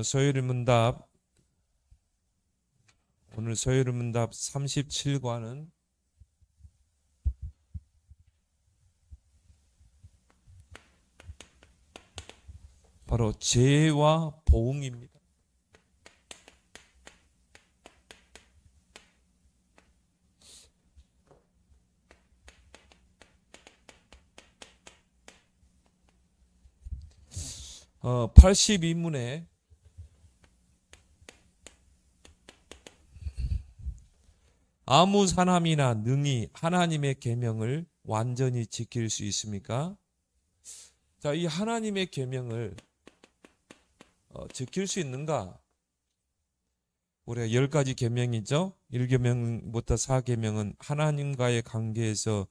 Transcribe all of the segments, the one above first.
서유리문답 오늘 서유리문답 37과는 바로 죄와 보응입니다. 어, 82문에 아무 사람이나 능히 하나님의 계명을 완전히 지킬 수 있습니까? 자, 이 하나님의 계명을 지킬 수 있는가? 우리가 10가지 계명이죠. 1계명부터 4계명은 하나님과의 관계에서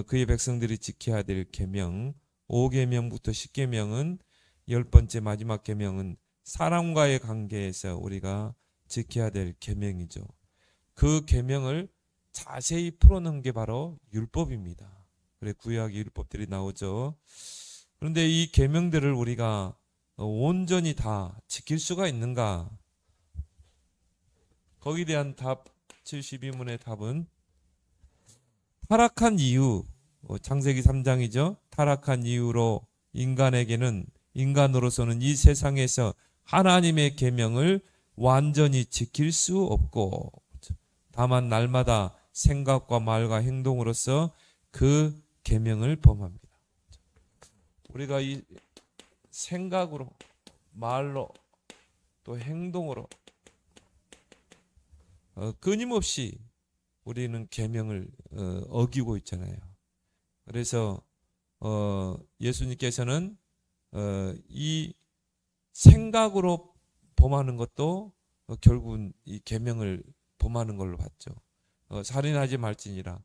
그의 백성들이 지켜야 될 계명, 5계명부터 10계명은 10번째 마지막 계명은 사람과의 관계에서 우리가 지켜야 될 계명이죠. 그 계명을 자세히 풀어놓은 게 바로 율법입니다. 그래 구약의 율법들이 나오죠. 그런데 이 계명들을 우리가 온전히 다 지킬 수가 있는가? 거기에 대한 답 72문의 답은 타락한 이유, 창세기 3장이죠. 타락한 이유로 인간으로서는 이 세상에서 하나님의 계명을 완전히 지킬 수 없고 다만 날마다 생각과 말과 행동으로서 그 계명을 범합니다. 우리가 이 생각으로, 말로, 또 행동으로 끊임없이 우리는 계명을 어기고 있잖아요. 그래서 예수님께서는 이 생각으로 범하는 것도 결국은 이 계명을 범하는 걸로 봤죠. 살인하지 말지니라.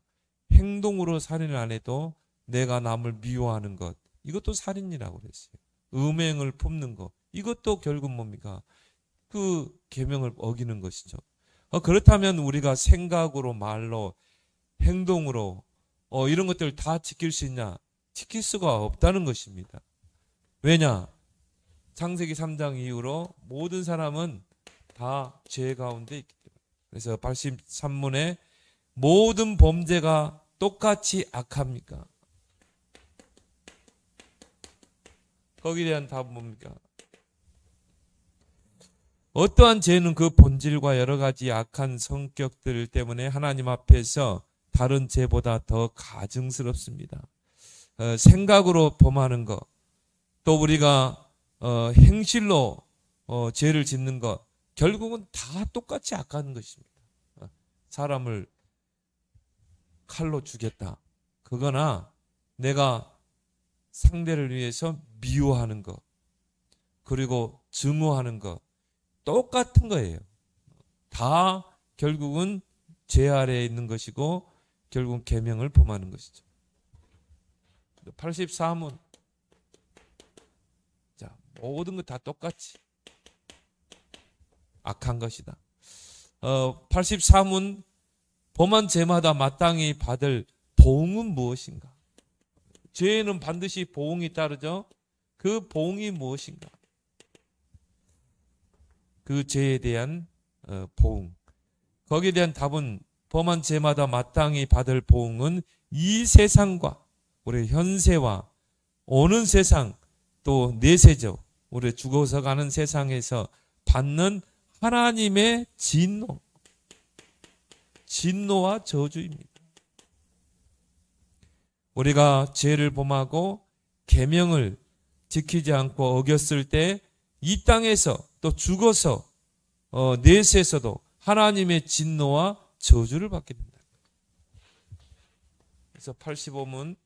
행동으로 살인을 안 해도 내가 남을 미워하는 것, 이것도 살인이라고 그랬어요. 음행을 품는 것, 이것도 결국 뭡니까? 그 계명을 어기는 것이죠. 그렇다면 우리가 생각으로, 말로, 행동으로 이런 것들을 다 지킬 수 있냐? 지킬 수가 없다는 것입니다. 왜냐? 창세기 3장 이후로 모든 사람은 다 죄 가운데 있기 때문에. 그래서 83문에 모든 범죄가 똑같이 악합니까? 거기에 대한 답은 뭡니까? 어떠한 죄는 그 본질과 여러 가지 악한 성격들 때문에 하나님 앞에서 다른 죄보다 더 가증스럽습니다. 생각으로 범하는 것, 또 우리가 행실로 죄를 짓는 것, 결국은 다 똑같이 악한 것입니다. 사람을 칼로 죽였다. 그거나 내가 상대를 위해서 미워하는 것, 그리고 증오하는 것, 똑같은 거예요. 다 결국은 죄 아래에 있는 것이고 결국은 계명을 범하는 것이죠. 84문. 자, 모든 것 다 똑같이 악한 것이다. 84문 범한 죄마다 마땅히 받을 보응은 무엇인가? 죄에는 반드시 보응이 따르죠. 그 보응이 무엇인가? 그 죄에 대한 보응. 거기에 대한 답은 범한 죄마다 마땅히 받을 보응은 이 세상과 우리 현세와 오는 세상 또 내세죠. 우리 죽어서 가는 세상에서 받는 하나님의 진노와 저주입니다. 우리가 죄를 범하고 계명을 지키지 않고 어겼을 때 이 땅에서 또 죽어서 내세에서도 하나님의 진노와 저주를 받게 된다. 그래서 85문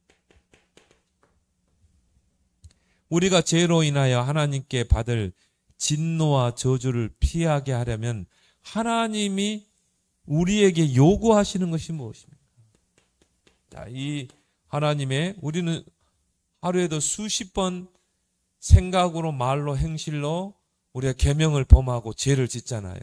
우리가 죄로 인하여 하나님께 받을 진노와 저주를 피하게 하려면 하나님이 우리에게 요구하시는 것이 무엇입니까? 자, 이 하나님의 우리는 하루에도 수십 번 생각으로, 말로, 행실로 우리가 계명을 범하고 죄를 짓잖아요.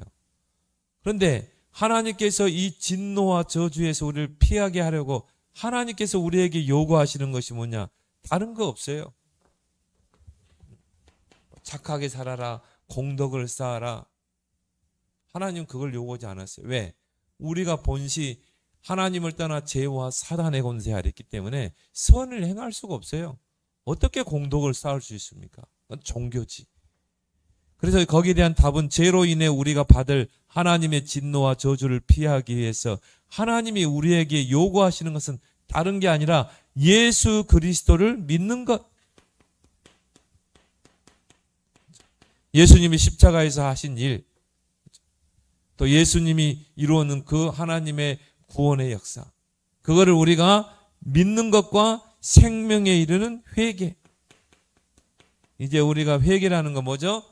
그런데 하나님께서 이 진노와 저주에서 우리를 피하게 하려고 하나님께서 우리에게 요구하시는 것이 뭐냐? 다른 거 없어요. 착하게 살아라, 공덕을 쌓아라. 하나님 그걸 요구하지 않았어요. 왜? 우리가 본시 하나님을 떠나 죄와 사단의 권세 아래 있기 때문에 선을 행할 수가 없어요. 어떻게 공덕을 쌓을 수 있습니까? 그건 종교지. 그래서 거기에 대한 답은 죄로 인해 우리가 받을 하나님의 진노와 저주를 피하기 위해서 하나님이 우리에게 요구하시는 것은 다른 게 아니라 예수 그리스도를 믿는 것. 예수님이 십자가에서 하신 일, 또 예수님이 이루어놓은 그 하나님의 구원의 역사, 그거를 우리가 믿는 것과 생명에 이르는 회개. 이제 우리가 회개라는 건 뭐죠?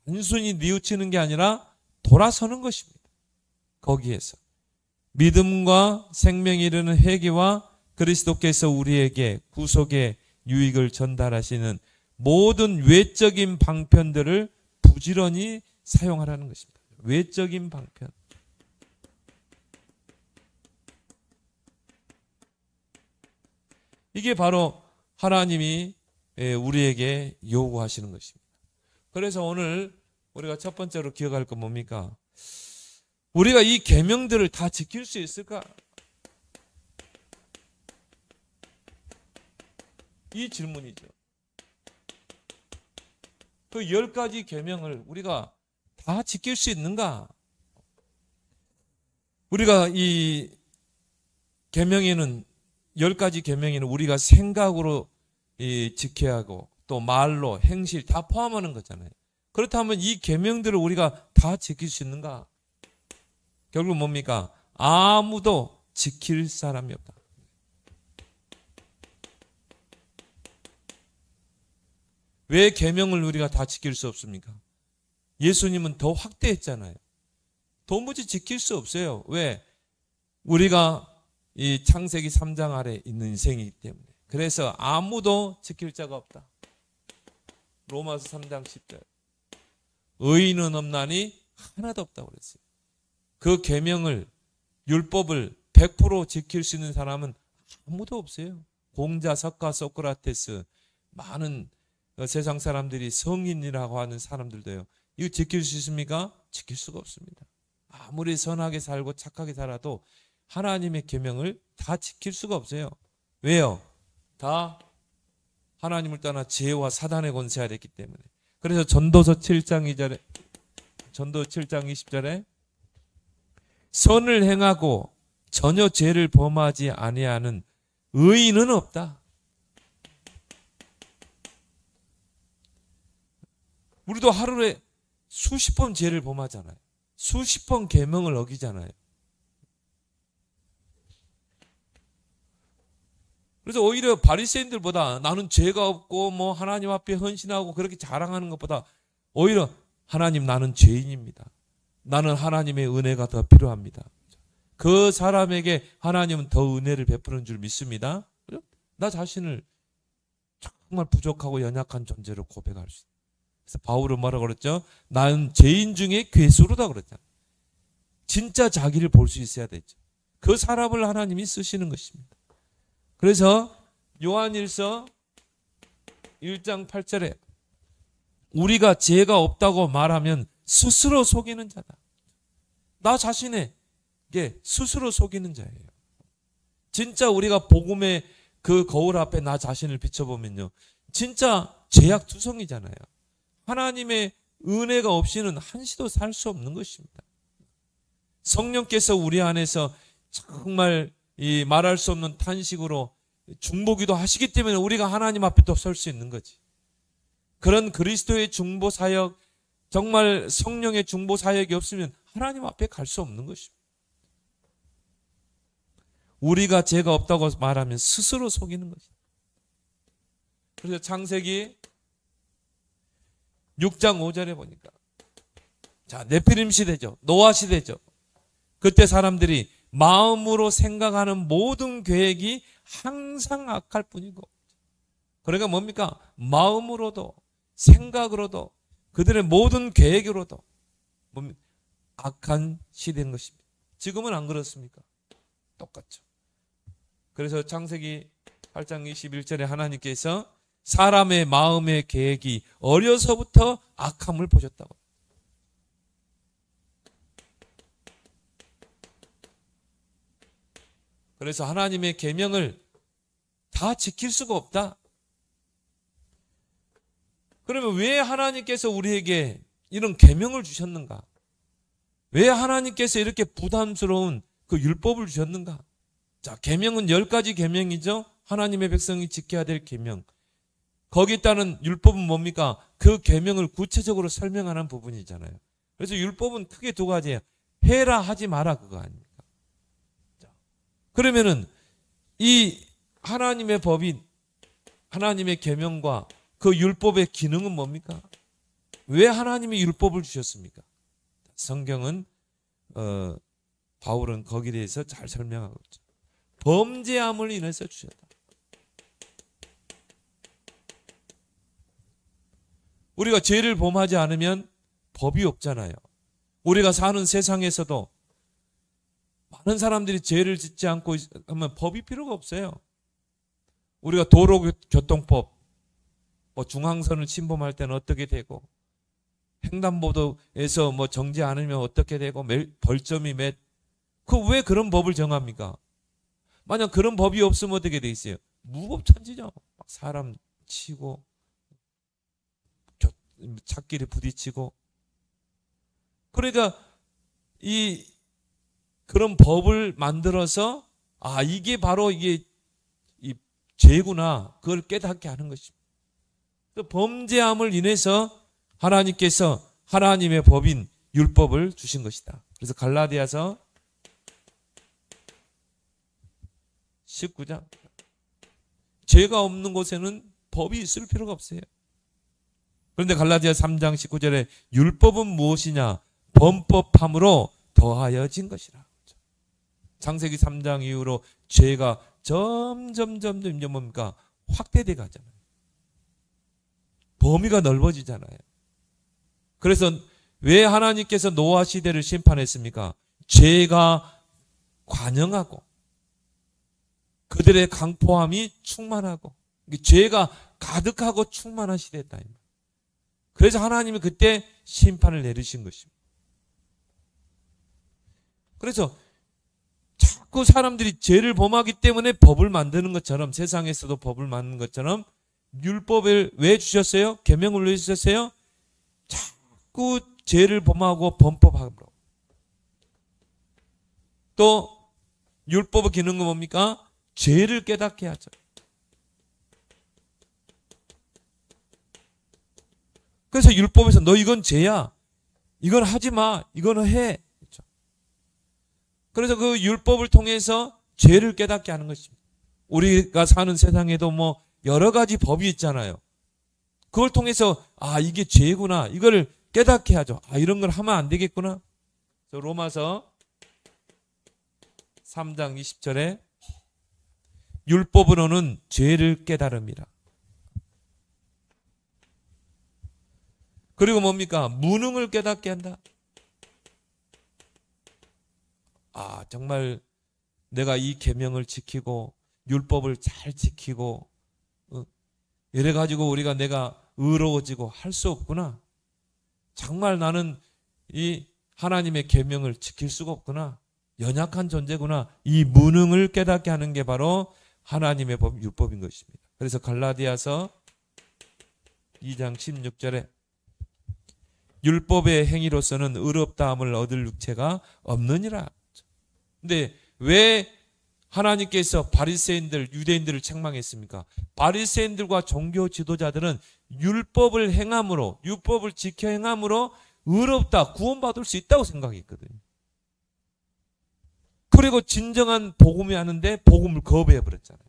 단순히 뉘우치는 게 아니라 돌아서는 것입니다. 거기에서 믿음과 생명에 이르는 회개와 그리스도께서 우리에게 구속의 유익을 전달하시는 모든 외적인 방편들을 부지런히 사용하라는 것입니다. 외적인 방편. 이게 바로 하나님이 우리에게 요구하시는 것입니다. 그래서 오늘 우리가 첫 번째로 기억할 건 뭡니까? 우리가 이 계명들을 다 지킬 수 있을까? 이 질문이죠. 그 10가지 계명을 우리가 다 지킬 수 있는가? 우리가 이 계명에는 10가지 계명에는 우리가 생각으로 지켜야 하고 또 말로 행실 다 포함하는 거잖아요. 그렇다면 이 계명들을 우리가 다 지킬 수 있는가? 결국 뭡니까? 아무도 지킬 사람이 없다. 왜 계명을 우리가 다 지킬 수 없습니까? 예수님은 더 확대했잖아요. 도무지 지킬 수 없어요. 왜? 우리가 이 창세기 3장 아래 있는 인생이기 때문에. 그래서 아무도 지킬 자가 없다. 로마서 3장 10절. 의인은 없나니 하나도 없다고 그랬어요. 그 계명을, 율법을 100% 지킬 수 있는 사람은 아무도 없어요. 공자, 석가, 소크라테스, 많은 세상 사람들이 성인이라고 하는 사람들도요. 이거 지킬 수 있습니까? 지킬 수가 없습니다. 아무리 선하게 살고 착하게 살아도 하나님의 계명을 다 지킬 수가 없어요. 왜요? 다 하나님을 떠나 죄와 사단의 권세 아래 있기 때문에. 그래서 전도서 7장 2절에, 전도 7장 20절에 선을 행하고 전혀 죄를 범하지 아니하는 의인은 없다. 우리도 하루에 수십 번 죄를 범하잖아요. 수십 번 계명을 어기잖아요. 그래서 오히려 바리새인들보다 나는 죄가 없고 뭐 하나님 앞에 헌신하고 그렇게 자랑하는 것보다 오히려 하나님 나는 죄인입니다. 나는 하나님의 은혜가 더 필요합니다. 그 사람에게 하나님은 더 은혜를 베푸는 줄 믿습니다. 나 자신을 정말 부족하고 연약한 존재로 고백할 수 있어요. 그래서 바울은 뭐라고 그랬죠? 나는 죄인 중에 괴수로다 그랬잖아요. 진짜 자기를 볼 수 있어야 되죠. 그 사람을 하나님이 쓰시는 것입니다. 그래서 요한일서 1장 8절에 우리가 죄가 없다고 말하면 스스로 속이는 자다. 나 자신에게 스스로 속이는 자예요. 진짜 우리가 복음의 그 거울 앞에 나 자신을 비춰보면요. 진짜 죄악투성이잖아요. 하나님의 은혜가 없이는 한시도 살 수 없는 것입니다. 성령께서 우리 안에서 정말 이 말할 수 없는 탄식으로 중보기도 하시기 때문에 우리가 하나님 앞에 또 설 수 있는 거지. 그런 그리스도의 중보 사역, 정말 성령의 중보 사역이 없으면 하나님 앞에 갈 수 없는 것입니다. 우리가 죄가 없다고 말하면 스스로 속이는 것입니다. 그래서 창세기 6장 5절에 보니까 자, 네피림 시대죠. 노아 시대죠. 그때 사람들이 마음으로 생각하는 모든 계획이 항상 악할 뿐이고, 그러니까 뭡니까? 마음으로도 생각으로도 그들의 모든 계획으로도 뭡니까? 악한 시대인 것입니다. 지금은 안 그렇습니까? 똑같죠. 그래서 창세기 8장 21절에 하나님께서 사람의 마음의 계획이 어려서부터 악함을 보셨다고. 그래서 하나님의 계명을 다 지킬 수가 없다. 그러면 왜 하나님께서 우리에게 이런 계명을 주셨는가? 왜 하나님께서 이렇게 부담스러운 그 율법을 주셨는가? 자, 계명은 10가지 계명이죠. 하나님의 백성이 지켜야 될 계명. 거기에 따른 율법은 뭡니까? 그 계명을 구체적으로 설명하는 부분이잖아요. 그래서 율법은 크게 두 가지예요. 해라 하지 마라 그거 아닙니까? 자, 그러면은 이 하나님의 법인 하나님의 계명과 그 율법의 기능은 뭡니까? 왜 하나님이 율법을 주셨습니까? 성경은 바울은 거기에 대해서 잘 설명하고 있죠. 범죄함을 인해서 주셨다. 우리가 죄를 범하지 않으면 법이 없잖아요. 우리가 사는 세상에서도 많은 사람들이 죄를 짓지 않고 하면 법이 필요가 없어요. 우리가 도로교통법, 중앙선을 침범할 때는 어떻게 되고, 횡단보도에서 정지 않으면 어떻게 되고, 벌점이 왜 그런 법을 정합니까? 만약 그런 법이 없으면 어떻게 돼 있어요? 무법천지죠. 막 사람 치고, 찻길에 부딪히고. 그러니까 그런 법을 만들어서 이게 바로 이게 이 죄구나 그걸 깨닫게 하는 것입니다. 그 범죄함을 인해서 하나님께서 하나님의 법인 율법을 주신 것이다. 그래서 갈라디아서 19장 죄가 없는 곳에는 법이 있을 필요가 없어요. 그런데 갈라디아 3장 19절에 율법은 무엇이냐? 범법함으로 더하여진 것이라. 창세기 3장 이후로 죄가 점점 뭡니까? 확대돼 가잖아요. 범위가 넓어지잖아요. 그래서 왜 하나님께서 노아 시대를 심판했습니까? 죄가 관영하고 그들의 강포함이 충만하고 죄가 가득하고 충만한 시대였다. 그래서 하나님이 그때 심판을 내리신 것입니다. 그래서 자꾸 사람들이 죄를 범하기 때문에 법을 만드는 것처럼 세상에서도 법을 만드는 것처럼 율법을 왜 주셨어요? 계명을 왜 주셨어요? 자꾸 죄를 범하고 범법하고. 또 율법의 기능은 뭡니까? 죄를 깨닫게 하죠. 그래서 율법에서 너 이건 죄야. 이건 하지 마. 이거는 해. 그렇죠? 그래서 그 율법을 통해서 죄를 깨닫게 하는 것입니다. 우리가 사는 세상에도 여러 가지 법이 있잖아요. 그걸 통해서 이게 죄구나. 이거를 깨닫게 하죠. 이런 걸 하면 안 되겠구나. 그래서 로마서 3장 20절에 율법으로는 죄를 깨달음이라. 그리고 뭡니까? 무능을 깨닫게 한다. 정말 내가 이 계명을 지키고 율법을 잘 지키고 이래 가지고 내가 의로워지고 할 수 없구나. 정말 나는 이 하나님의 계명을 지킬 수가 없구나. 연약한 존재구나. 이 무능을 깨닫게 하는 게 바로 하나님의 율법인 것입니다. 그래서 갈라디아서 2장 16절에 율법의 행위로서는 의롭다함을 얻을 육체가 없느니라. 근데 왜 하나님께서 바리새인들, 유대인들을 책망했습니까? 바리새인들과 종교 지도자들은 율법을 행함으로, 율법을 지켜 행함으로 의롭다, 구원받을 수 있다고 생각했거든요. 그리고 진정한 복음이 하는데 복음을 거부해버렸잖아요.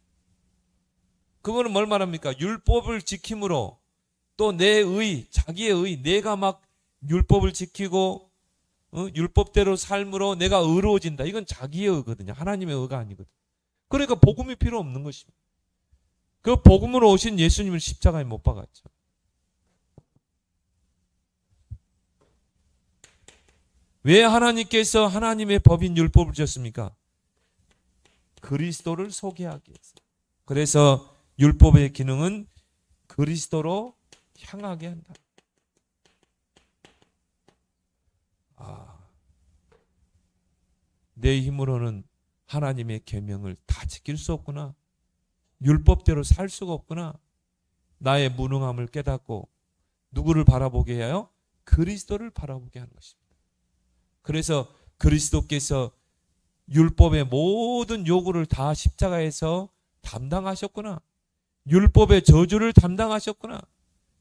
그거는 뭘 말합니까? 율법을 지킴으로 또 내 의, 자기의 의, 내가 막 율법을 지키고 율법대로 삶으로 내가 의로워진다. 이건 자기의 의거든요. 하나님의 의가 아니거든요. 그러니까 복음이 필요 없는 것입니다. 그 복음으로 오신 예수님을 십자가에 못 박았죠. 왜 하나님께서 하나님의 법인 율법을 주셨습니까? 그리스도를 소개하기 위해서. 그래서 율법의 기능은 그리스도로 향하게 한다. 내 힘으로는 하나님의 계명을 다 지킬 수 없구나. 율법대로 살 수가 없구나. 나의 무능함을 깨닫고 누구를 바라보게 해요? 그리스도를 바라보게 하는 것입니다. 그래서 그리스도께서 율법의 모든 요구를 다 십자가에서 담당하셨구나. 율법의 저주를 담당하셨구나.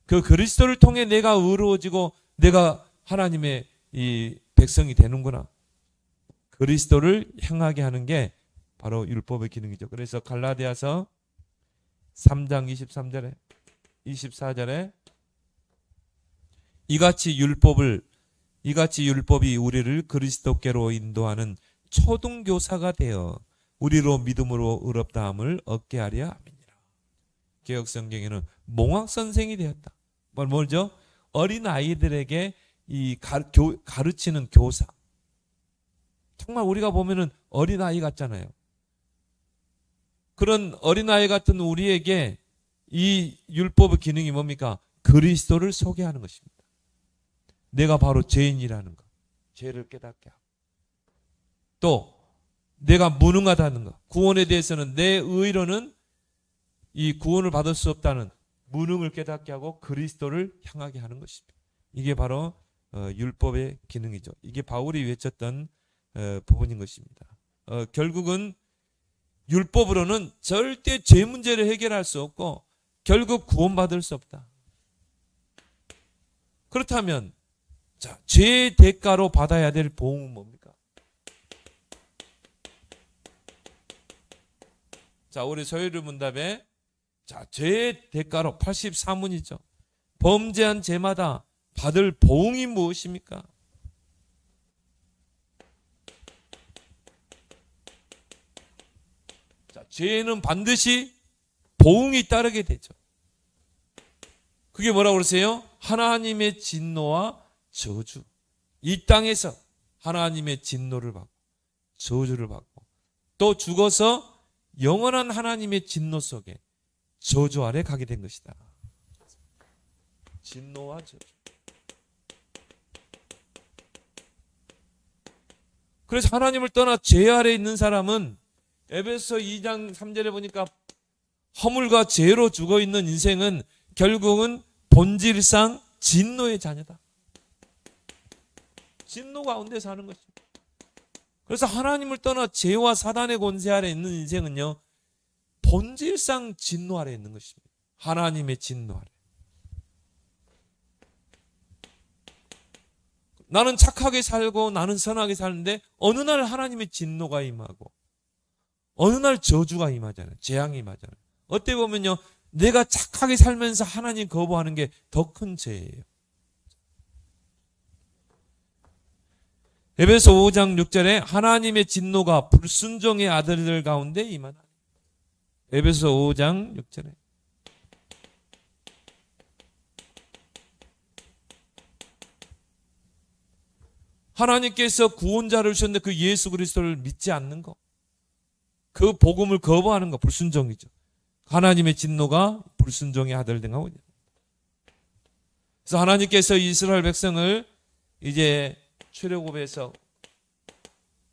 그 그리스도를 통해 내가 의로워지고 내가 하나님의 이 백성이 되는구나. 그리스도를 향하게 하는 게 바로 율법의 기능이죠. 그래서 갈라디아서 3장 23절에 24절에 이같이 율법이 우리를 그리스도께로 인도하는 초등교사가 되어 우리로 믿음으로 의롭다함을 얻게 하려 함이니라. 개역성경에는 몽학선생이 되었다. 뭐죠? 어린 아이들에게 이 가르치는 교사. 정말 우리가 보면은 어린아이 같잖아요. 그런 어린아이 같은 우리에게 이 율법의 기능이 뭡니까? 그리스도를 소개하는 것입니다. 내가 바로 죄인이라는 것. 죄를 깨닫게 하고. 또 내가 무능하다는 것. 구원에 대해서는 내 의로는 이 구원을 받을 수 없다는 무능을 깨닫게 하고 그리스도를 향하게 하는 것입니다. 이게 바로 율법의 기능이죠. 이게 바울이 외쳤던 부분인 것입니다. 결국은 율법으로는 절대 죄 문제를 해결할 수 없고 결국 구원받을 수 없다. 그렇다면 자, 죄의 대가로 받아야 될 보응은 뭡니까? 자, 우리 서유리 문답에 자, 죄의 대가로 84문이죠. 범죄한 죄마다 받을 보응이 무엇입니까? 자, 죄에는 반드시 보응이 따르게 되죠. 그게 뭐라고 그러세요? 하나님의 진노와 저주. 이 땅에서 하나님의 진노를 받고 저주를 받고 또 죽어서 영원한 하나님의 진노 속에 저주 아래 가게 된 것이다. 진노와 저주. 그래서 하나님을 떠나 죄 아래 있는 사람은 에베소 2장 3절에 보니까 허물과 죄로 죽어있는 인생은 결국은 본질상 진노의 자녀다. 진노 가운데 사는 것입니다. 그래서 하나님을 떠나 죄와 사단의 권세 아래 있는 인생은요, 본질상 진노 아래 있는 것입니다. 하나님의 진노 아래. 나는 착하게 살고 나는 선하게 사는데 어느 날 하나님의 진노가 임하고 어느 날 저주가 임하잖아요. 재앙이 임하잖아요. 어떻게 보면요, 내가 착하게 살면서 하나님 거부하는 게 더 큰 죄예요. 에베소 5장 6절에 하나님의 진노가 불순종의 아들들 가운데 임하나. 에베소 5장 6절에 하나님께서 구원자를 주셨는데 그 예수 그리스도를 믿지 않는 것, 그 복음을 거부하는 것, 불순종이죠. 하나님의 진노가 불순종의 아들 등하고 있는. 그래서 하나님께서 이스라엘 백성을 이제 출애굽에서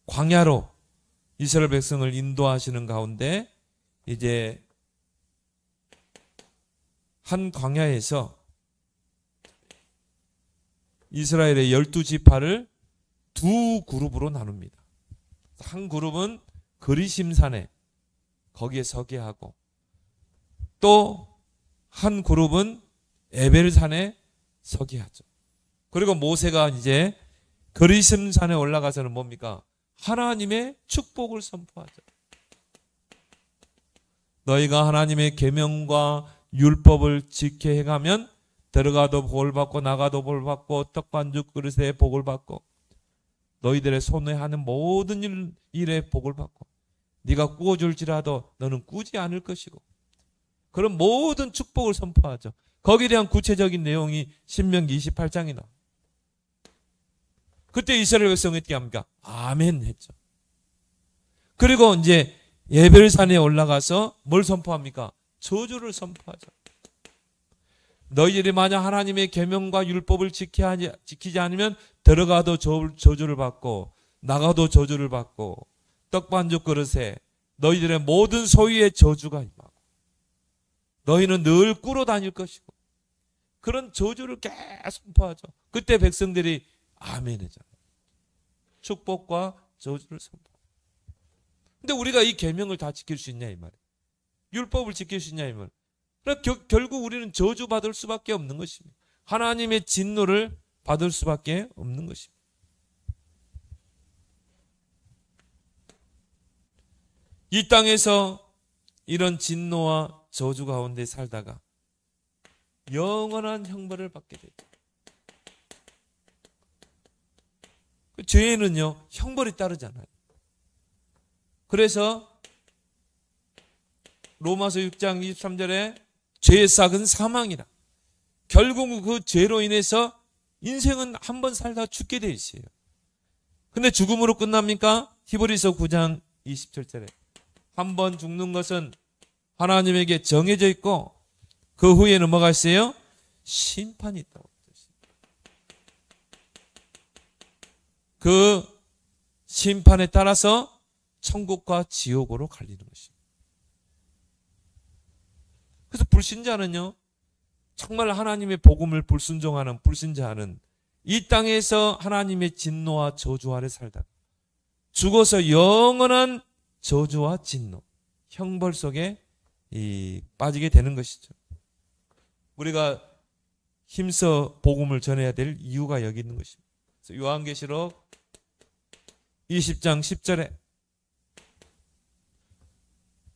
광야로 이스라엘 백성을 인도하시는 가운데 이제 한 광야에서 이스라엘의 12지파를 두 그룹으로 나눕니다. 한 그룹은 그리심산에 거기에 서게 하고 또 한 그룹은 에벨산에 서게 하죠. 그리고 모세가 이제 그리심산에 올라가서는 뭡니까? 하나님의 축복을 선포하죠. 너희가 하나님의 계명과 율법을 지켜 해가면 들어가도 복을 받고 나가도 복을 받고 떡반죽 그릇에 복을 받고 너희들의 손에 하는 모든 일에 복을 받고 네가 꾸어줄지라도 너는 꾸지 않을 것이고 그런 모든 축복을 선포하죠. 거기에 대한 구체적인 내용이 신명기 28장이 나와요. 그때 이스라엘 백성이 어떻게 합니까? 아멘 했죠. 그리고 이제 에벨산에 올라가서 뭘 선포합니까? 저주를 선포하죠. 너희들이 만약 하나님의 계명과 율법을 지키지 않으면 들어가도 저주를 받고 나가도 저주를 받고 떡반죽 그릇에 너희들의 모든 소유의 저주가 임하고 너희는 늘 꾸러 다닐 것이고 그런 저주를 계속 선포하죠. 그때 백성들이 아멘 하잖아요. 축복과 저주를 선포. 근데 우리가 이 계명을 다 지킬 수 있냐 이 말이에요. 율법을 지킬 수 있냐 이 말이에요. 그러니까 결국 우리는 저주받을 수밖에 없는 것입니다. 하나님의 진노를 받을 수밖에 없는 것입니다. 이 땅에서 이런 진노와 저주 가운데 살다가 영원한 형벌을 받게 되죠. 죄에는요 형벌이 따르잖아요. 그래서 로마서 6장 23절에 죄의 삭은 사망이라. 결국 그 죄로 인해서 인생은 한 번 살다 죽게 돼 있어요. 근데 죽음으로 끝납니까? 히브리서 9장 27절에 한 번 죽는 것은 하나님에게 정해져 있고 그 후에는 뭐가 있어요? 심판이 있다고. 그 심판에 따라서 천국과 지옥으로 갈리는 것입니다. 그래서 불신자는요, 정말 하나님의 복음을 불순종하는 불신자는 이 땅에서 하나님의 진노와 저주 아래 살다가 죽어서 영원한 저주와 진노, 형벌 속에 빠지게 되는 것이죠. 우리가 힘써 복음을 전해야 될 이유가 여기 있는 것입니다. 그래서 요한계시록 20장 10절에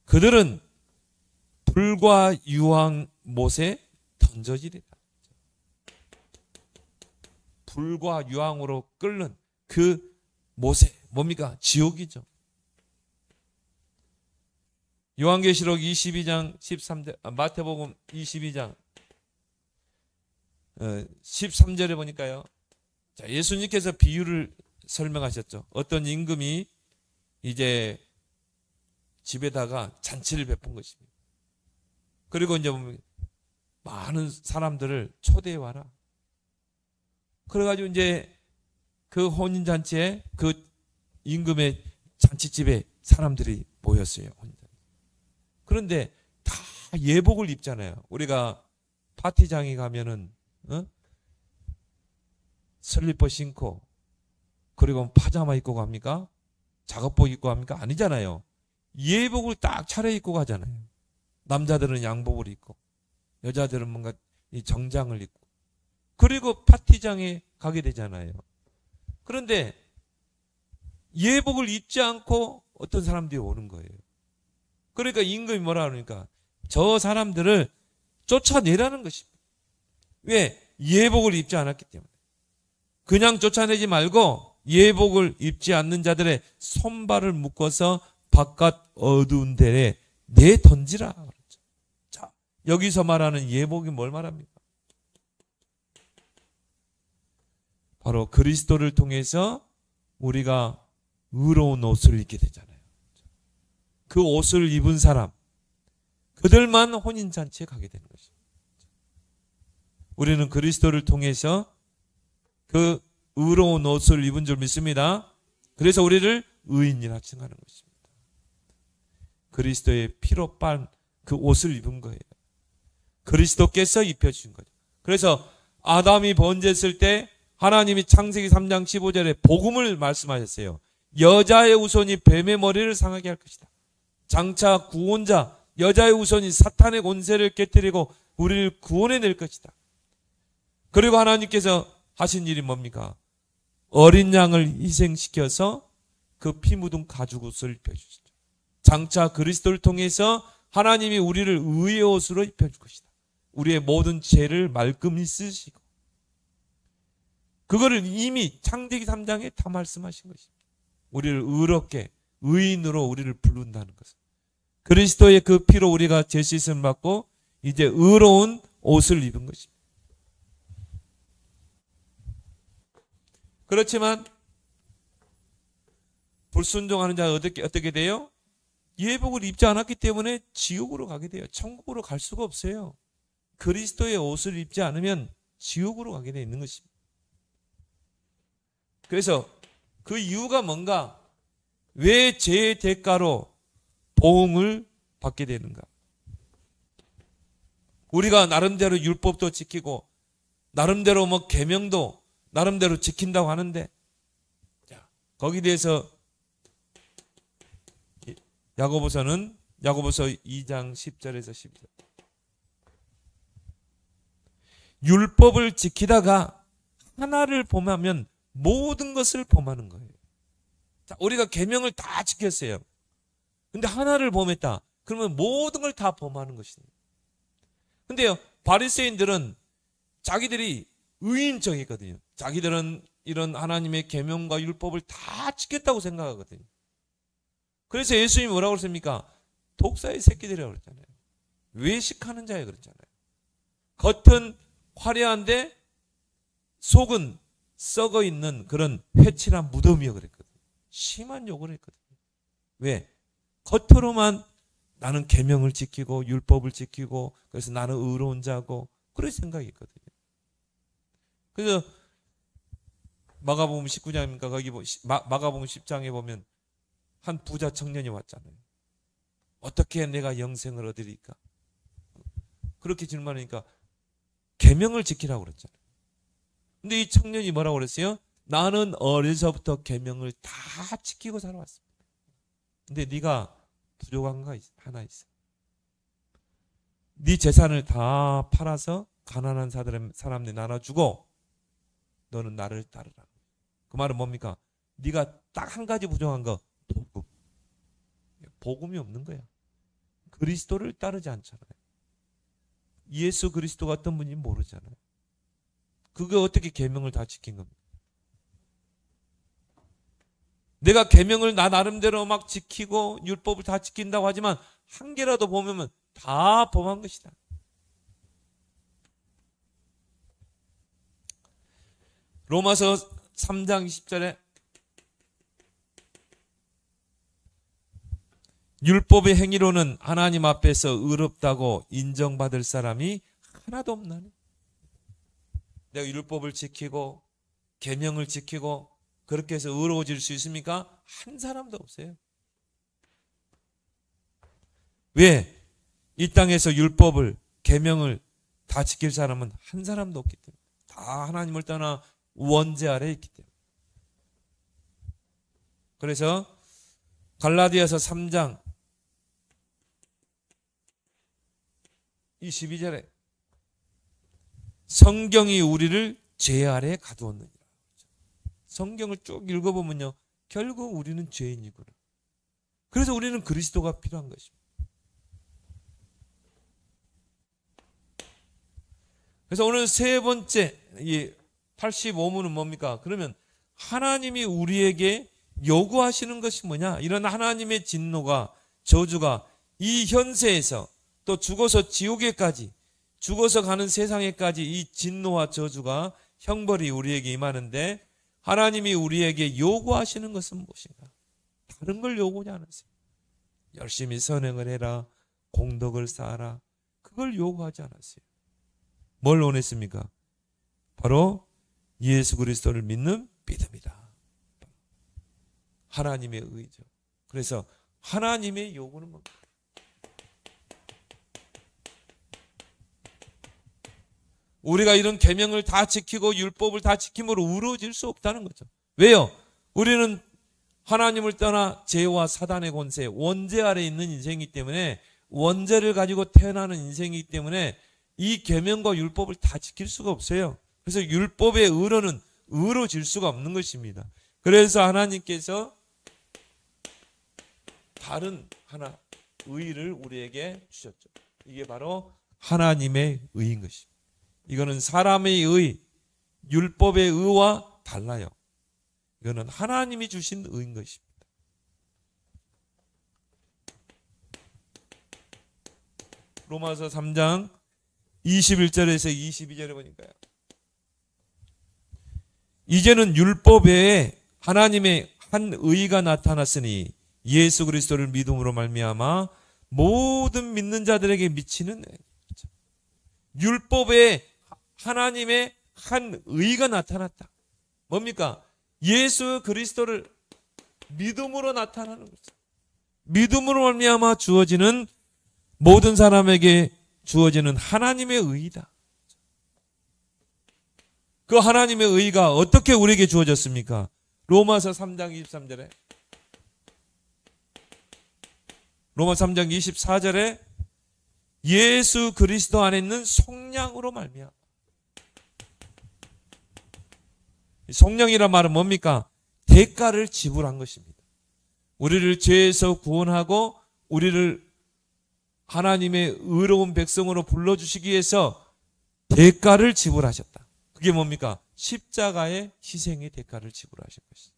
그들은 불과 유황 못에 던져지리라. 불과 유황으로 끓는 그 못에 뭡니까? 지옥이죠. 요한계시록 22장 13절, 마태복음 22장 13절에 보니까요. 자, 예수님께서 비유를 설명하셨죠. 어떤 임금이 이제 집에다가 잔치를 베푼 것입니다. 그리고 이제 보면 많은 사람들을 초대해 와라. 그래가지고 이제 그 혼인잔치에 그 임금의 잔치집에 사람들이 모였어요. 그런데 다 예복을 입잖아요. 우리가 파티장에 가면은 슬리퍼 신고 그리고 파자마 입고 갑니까? 작업복 입고 갑니까? 아니잖아요. 예복을 딱 차려입고 가잖아요. 남자들은 양복을 입고 여자들은 뭔가 이 정장을 입고 그리고 파티장에 가게 되잖아요. 그런데 예복을 입지 않고 어떤 사람들이 오는 거예요. 그러니까 임금이 뭐라 그러니까 저 사람들을 쫓아내라는 것입니다. 왜? 예복을 입지 않았기 때문에. 그냥 쫓아내지 말고 예복을 입지 않는 자들의 손발을 묶어서 바깥 어두운 데에 내던지라 그랬죠. 자, 여기서 말하는 예복이 뭘 말합니까? 바로 그리스도를 통해서 우리가 의로운 옷을 입게 되잖아요. 그 옷을 입은 사람, 그들만 혼인잔치에 가게 되는 것입니다. 우리는 그리스도를 통해서 그 의로운 옷을 입은 줄 믿습니다. 그래서 우리를 의인이라 칭하는 것입니다. 그리스도의 피로 빤 그 옷을 입은 거예요. 그리스도께서 입혀주신 거죠. 그래서 아담이 번제했을 때 하나님이 창세기 3장 15절에 복음을 말씀하셨어요. 여자의 후손이 뱀의 머리를 상하게 할 것이다. 장차 구원자 여자의 후손이 사탄의 권세를 깨뜨리고 우리를 구원해낼 것이다. 그리고 하나님께서 하신 일이 뭡니까? 어린 양을 희생시켜서 그 피 묻은 가죽옷을 입혀주시죠. 장차 그리스도를 통해서 하나님이 우리를 의의 옷으로 입혀줄 것이다. 우리의 모든 죄를 말끔히 쓰시고 그거를 이미 창세기 3장에 다 말씀하신 것입니다. 우리를 의롭게 의인으로 우리를 부른다는 것을. 그리스도의 그 피로 우리가 죄 씻음 받고 이제 의로운 옷을 입은 것입니다. 그렇지만 불순종하는 자가 어떻게 돼요? 예복을 입지 않았기 때문에 지옥으로 가게 돼요. 천국으로 갈 수가 없어요. 그리스도의 옷을 입지 않으면 지옥으로 가게 되어 있는 것입니다. 그래서 그 이유가 뭔가? 왜 죄의 대가로 보응을 받게 되는가? 우리가 나름대로 율법도 지키고 나름대로 뭐 계명도 나름대로 지킨다고 하는데, 자, 거기에 대해서 야고보서는 야고보서 2장 10절에서 12절. 율법을 지키다가 하나를 범하면 모든 것을 범하는 거예요. 자, 우리가 계명을 다 지켰어요. 근데 하나를 범했다. 그러면 모든 걸 다 범하는 것입니다. 근데요, 바리새인들은 자기들이 의인적이거든요. 자기들은 이런 하나님의 계명과 율법을 다 지켰다고 생각하거든요. 그래서 예수님이 뭐라고 그랬습니까? 독사의 새끼들이라고 그랬잖아요. 외식하는 자에 그랬잖아요. 겉은 화려한데 속은 썩어 있는 그런 회칠한 무덤이여 그랬거든요. 심한 욕을 했거든요. 왜? 겉으로만 나는 계명을 지키고 율법을 지키고 그래서 나는 의로운 자고 그런 생각이 있거든요. 그래서 마가복음 19장입니까? 거기 마가복음 10장에 보면 한 부자 청년이 왔잖아요. 어떻게 내가 영생을 얻으리까? 그렇게 질문하니까 계명을 지키라고 그랬잖아요. 근데 이 청년이 뭐라고 그랬어요? 나는 어려서부터 계명을 다 지키고 살아왔습니다. 근데 네가 부족한 거 하나 있어. 네 재산을 다 팔아서 가난한 사람들 나눠주고 너는 나를 따르라. 그 말은 뭡니까? 네가 딱 한 가지 부족한 거, 복음. 복음이 없는 거야. 그리스도를 따르지 않잖아요. 예수 그리스도가 어떤 분인지 모르잖아요. 그게 어떻게 계명을 다 지킨 겁니까? 내가 계명을 나 나름대로 막 지키고 율법을 다 지킨다고 하지만 한 개라도 보면 다 범한 것이다. 로마서 3장 20절에 율법의 행위로는 하나님 앞에서 의롭다고 인정받을 사람이 하나도 없나니. 내가 율법을 지키고 계명을 지키고 그렇게 해서 의로워질 수 있습니까? 한 사람도 없어요. 왜? 이 땅에서 율법을 계명을 다 지킬 사람은 한 사람도 없기 때문에. 다 하나님을 떠나 원죄 아래에 있기 때문에. 그래서 갈라디아서 3장 22절에 성경이 우리를 죄 아래에 가두었느니라. 성경을 쭉 읽어보면요, 결국 우리는 죄인이구나. 그래서 우리는 그리스도가 필요한 것입니다. 그래서 오늘 세 번째 이 85문은 뭡니까? 그러면 하나님이 우리에게 요구하시는 것이 뭐냐? 이런 하나님의 진노가, 저주가 이 현세에서 또 죽어서 지옥에까지, 죽어서 가는 세상에까지 이 진노와 저주가, 형벌이 우리에게 임하는데 하나님이 우리에게 요구하시는 것은 무엇인가? 다른 걸 요구하지 않으세요. 열심히 선행을 해라, 공덕을 쌓아라, 그걸 요구하지 않았어요. 뭘 원했습니까? 바로 예수 그리스도를 믿는 믿음이다. 하나님의 의죠. 그래서 하나님의 요구는 뭡니까? 우리가 이런 계명을 다 지키고 율법을 다 지킴으로 의로워질 수 없다는 거죠. 왜요? 우리는 하나님을 떠나 죄와 사단의 권세, 원죄 아래에 있는 인생이기 때문에, 원죄를 가지고 태어나는 인생이기 때문에 이 계명과 율법을 다 지킬 수가 없어요. 그래서 율법의 의로는 의로워질 수가 없는 것입니다. 그래서 하나님께서 다른 하나 의를 우리에게 주셨죠. 이게 바로 하나님의 의인 것입니다. 이거는 사람의 의, 율법의 의와 달라요. 이거는 하나님이 주신 의인 것입니다. 로마서 3장 21절에서 22절에 보니까요. 이제는 율법 외에 하나님의 한 의가 나타났으니 예수 그리스도를 믿음으로 말미암아 모든 믿는 자들에게 미치는 율법에 하나님의 한 의가 나타났다. 뭡니까? 예수 그리스도를 믿음으로 나타나는 거죠. 믿음으로 말미암아 주어지는 모든 사람에게 주어지는 하나님의 의이다. 그 하나님의 의가 어떻게 우리에게 주어졌습니까? 로마서 3장 23절에 로마 3장 24절에 예수 그리스도 안에 있는 속량으로 말미암아. 속량이란 말은 뭡니까? 대가를 지불한 것입니다. 우리를 죄에서 구원하고 우리를 하나님의 의로운 백성으로 불러주시기 위해서 대가를 지불하셨다. 그게 뭡니까? 십자가의 희생의 대가를 지불하신 것이죠.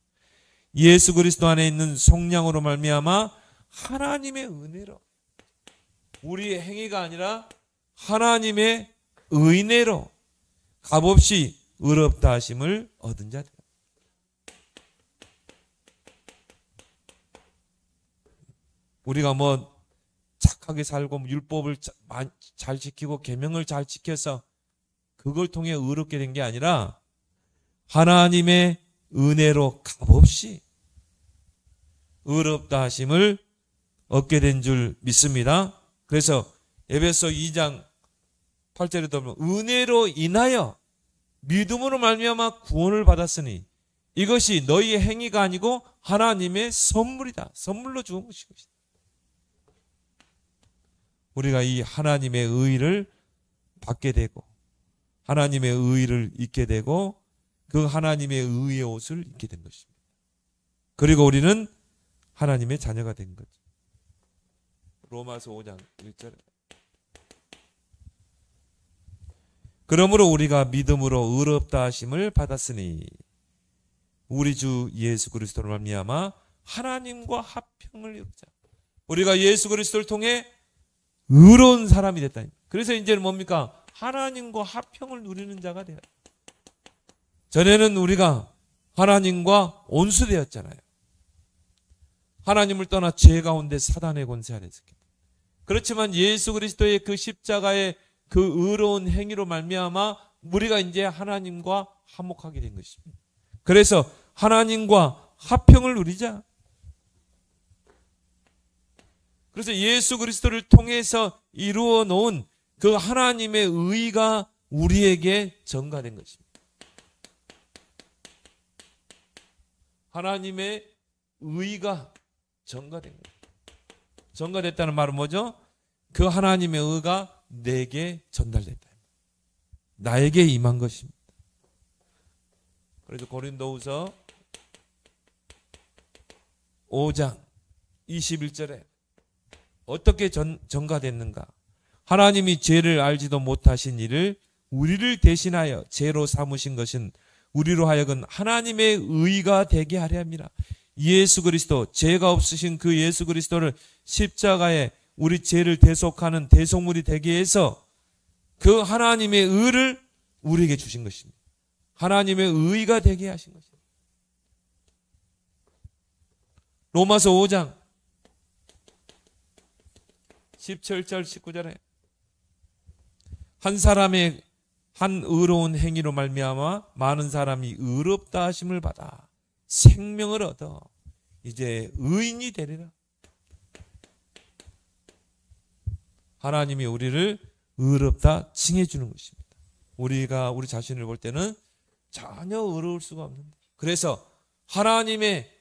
예수 그리스도 안에 있는 속량으로 말미암아 하나님의 은혜로, 우리의 행위가 아니라 하나님의 은혜로 값없이 의롭다 하심을 얻은 자들. 우리가 뭐 착하게 살고 율법을 잘 지키고 계명을 잘 지켜서 그걸 통해 의롭게 된 게 아니라 하나님의 은혜로 값없이 의롭다 하심을 얻게 된 줄 믿습니다. 그래서 에베소 2장 8절에 보면 은혜로 인하여 믿음으로 말미암아 구원을 받았으니 이것이 너희의 행위가 아니고 하나님의 선물이다. 선물로 주은 것이다. 우리가 이 하나님의 의를 받게 되고 하나님의 의를 입게 되고 그 하나님의 의의 옷을 입게 된 것입니다. 그리고 우리는 하나님의 자녀가 된 거죠. 로마서 5장 1절에 그러므로 우리가 믿음으로 의롭다 하심을 받았으니 우리 주 예수 그리스도로 말미암아 하나님과 화평을 이루자. 우리가 예수 그리스도를 통해 의로운 사람이 됐다. 그래서 이제는 뭡니까? 하나님과 화평을 누리는 자가 돼요. 전에는 우리가 하나님과 온수되었잖아요. 하나님을 떠나 죄 가운데 사단의 권세 아래 있었기 때문에. 그렇지만 예수 그리스도의 그 십자가의 그 의로운 행위로 말미암아 우리가 이제 하나님과 화목하게 된 것입니다. 그래서 하나님과 화평을 누리자. 그래서 예수 그리스도를 통해서 이루어 놓은 그 하나님의 의가 우리에게 전가된 것입니다. 하나님의 의가 전가된 거예요. 전가됐다는 말은 뭐죠? 그 하나님의 의가 내게 전달됐다. 나에게 임한 것입니다. 그래서 고린도후서 5장 21절에 어떻게 전가됐는가? 하나님이 죄를 알지도 못하신 이를 우리를 대신하여 죄로 삼으신 것은 우리로 하여금 하나님의 의가 되게 하려 함이라. 예수 그리스도, 죄가 없으신 그 예수 그리스도를 십자가에 우리 죄를 대속하는 대속물이 되게 해서 그 하나님의 의를 우리에게 주신 것입니다. 하나님의 의가 되게 하신 것입니다. 로마서 5장 17절 19절에 한 사람의 한 의로운 행위로 말미암아 많은 사람이 의롭다 하심을 받아 생명을 얻어 이제 의인이 되리라. 하나님이 우리를 의롭다 칭해 주는 것입니다. 우리가 우리 자신을 볼 때는 전혀 의로울 수가 없는데, 그래서 하나님의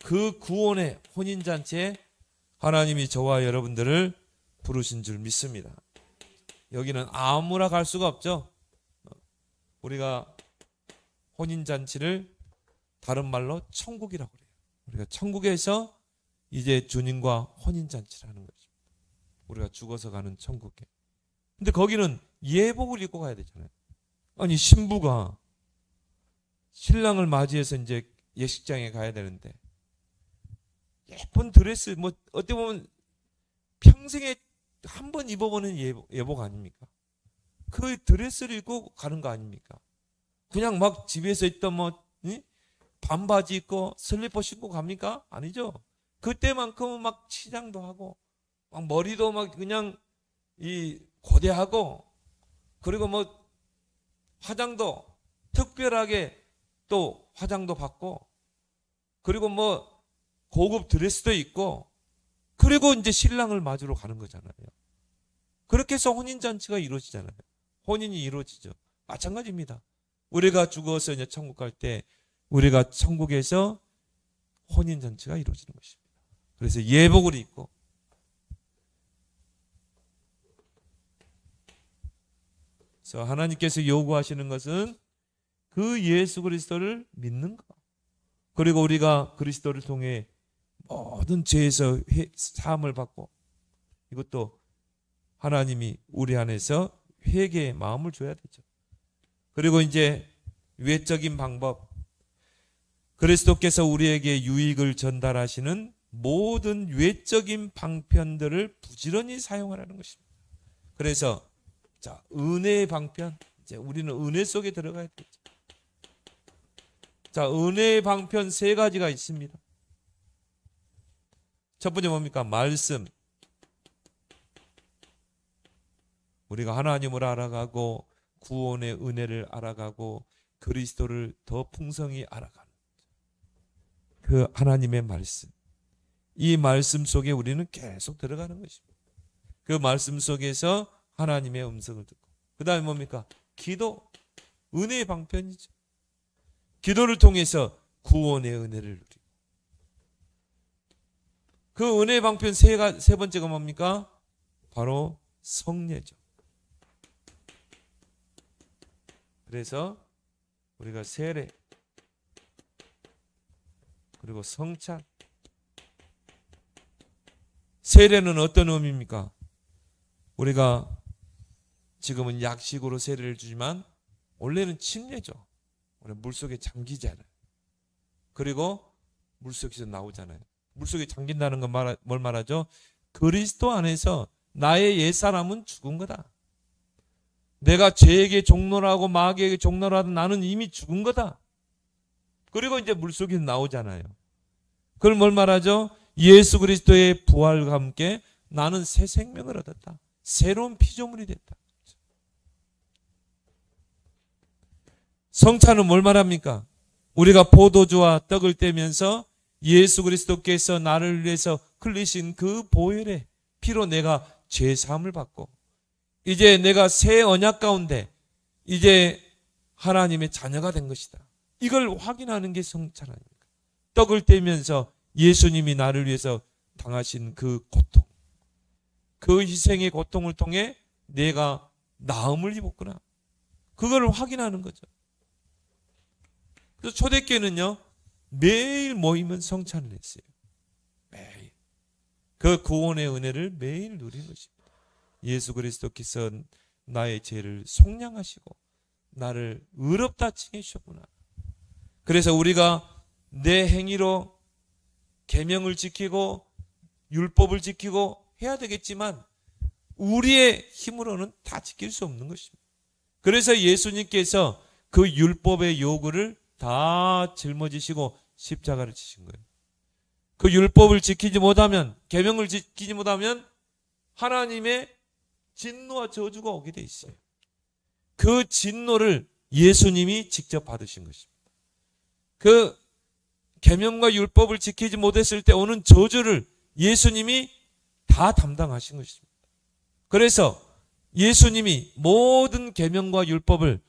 그 구원의 혼인잔치에 하나님이 저와 여러분들을 부르신 줄 믿습니다. 여기는 아무나 갈 수가 없죠. 우리가 혼인잔치를 다른 말로 천국이라고 그래요. 우리가 천국에서 이제 주님과 혼인잔치를 하는 것입니다. 우리가 죽어서 가는 천국에. 근데 거기는 예복을 입고 가야 되잖아요. 아니, 신부가 신랑을 맞이해서 이제 예식장에 가야 되는데 예쁜 드레스, 뭐 어떻게 보면 평생에 한 번 입어보는 예복 아닙니까? 그 드레스를 입고 가는 거 아닙니까? 그냥 막 집에서 있던 뭐 반바지 입고 슬리퍼 신고 갑니까? 아니죠. 그때만큼은 막 치장도 하고 막 머리도 막 그냥 이 고대하고, 그리고 뭐 화장도 특별하게 또 화장도 받고 그리고 뭐 고급 드레스도 입고, 그리고 이제 신랑을 맞으러 가는 거잖아요. 그렇게 해서 혼인잔치가 이루어지잖아요. 혼인이 이루어지죠. 마찬가지입니다. 우리가 죽어서 이제 천국 갈 때 우리가 천국에서 혼인잔치가 이루어지는 것입니다. 그래서 예복을 입고, 그래서 하나님께서 요구하시는 것은 그 예수 그리스도를 믿는 것, 그리고 우리가 그리스도를 통해 모든 죄에서 사함을 받고, 이것도 하나님이 우리 안에서 회개의 마음을 줘야 되죠. 그리고 이제 외적인 방법, 그리스도께서 우리에게 유익을 전달하시는 모든 외적인 방편들을 부지런히 사용하라는 것입니다. 그래서 자, 은혜의 방편, 이제 우리는 은혜 속에 들어가야 되죠. 자, 은혜의 방편 세 가지가 있습니다. 첫 번째 뭡니까? 말씀. 우리가 하나님을 알아가고 구원의 은혜를 알아가고 그리스도를 더 풍성히 알아가는 그 하나님의 말씀. 이 말씀 속에 우리는 계속 들어가는 것입니다. 그 말씀 속에서 하나님의 음성을 듣고, 그 다음에 뭡니까? 기도. 은혜의 방편이죠. 기도를 통해서 구원의 은혜를 누리고, 그 은혜의 방편 세 번째가 뭡니까? 바로 성례죠. 그래서 우리가 세례, 그리고 성찬. 세례는 어떤 의미입니까? 우리가 지금은 약식으로 세례를 주지만 원래는 침례죠. 우리 물속에 잠기잖아요. 그리고 물속에서 나오잖아요. 물속에 잠긴다는 건 뭘 말하죠? 그리스도 안에서 나의 옛사람은 죽은 거다. 내가 죄에게 종노하고 마귀에게 종노하던 나는 이미 죽은 거다. 그리고 이제 물속에서 나오잖아요. 그걸 뭘 말하죠? 예수 그리스도의 부활과 함께 나는 새 생명을 얻었다. 새로운 피조물이 됐다. 성찬은 뭘 말합니까? 우리가 포도주와 떡을 떼면서 예수 그리스도께서 나를 위해서 흘리신 그 보혈의 피로 내가 죄 사함을 받고, 이제 내가 새 언약 가운데 이제 하나님의 자녀가 된 것이다. 이걸 확인하는 게 성찬 아닙니까? 떡을 떼면서 예수님이 나를 위해서 당하신 그 고통, 그 희생의 고통을 통해 내가 나음을 입었구나. 그걸 확인하는 거죠. 그래서 초대교회는요, 매일 모이면 성찬을 했어요. 매일. 그 구원의 은혜를 매일 누리는 것입니다. 예수 그리스도께서 나의 죄를 속량하시고 나를 의롭다 칭해 주셨구나. 그래서 우리가 내 행위로 계명을 지키고 율법을 지키고 해야 되겠지만 우리의 힘으로는 다 지킬 수 없는 것입니다. 그래서 예수님께서 그 율법의 요구를 다 짊어지시고 십자가를 지신 거예요. 그 율법을 지키지 못하면, 계명을 지키지 못하면 하나님의 진노와 저주가 오게 돼 있어요. 그 진노를 예수님이 직접 받으신 것입니다. 그 계명과 율법을 지키지 못했을 때 오는 저주를 예수님이 다 담당하신 것입니다. 그래서 예수님이 모든 계명과 율법을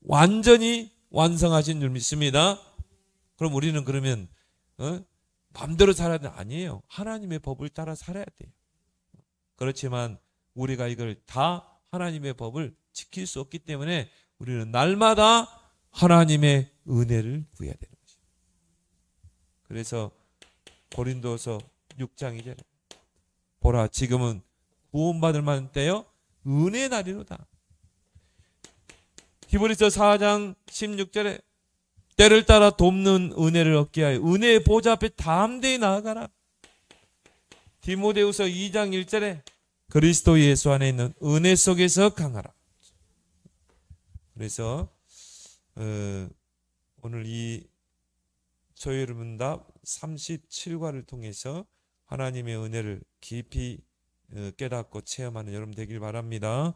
완전히 완성하신 줄 믿습니다. 그럼 우리는 그러면 마음대로 살아야 되는 아니에요. 하나님의 법을 따라 살아야 돼요. 그렇지만 우리가 이걸 다 하나님의 법을 지킬 수 없기 때문에 우리는 날마다 하나님의 은혜를 구해야 되는 거죠. 그래서 고린도서 6장 2절에 보라, 지금은 구원받을 만한 때요 은혜 날이로다. 히브리서 4장 16절에 때를 따라 돕는 은혜를 얻게 하여 은혜의 보좌 앞에 담대히 나아가라. 디모데후서 2장 1절에 그리스도 예수 안에 있는 은혜 속에서 강하라. 그래서 오늘 이 조율문답 37과를 통해서 하나님의 은혜를 깊이 깨닫고 체험하는 여러분 되길 바랍니다.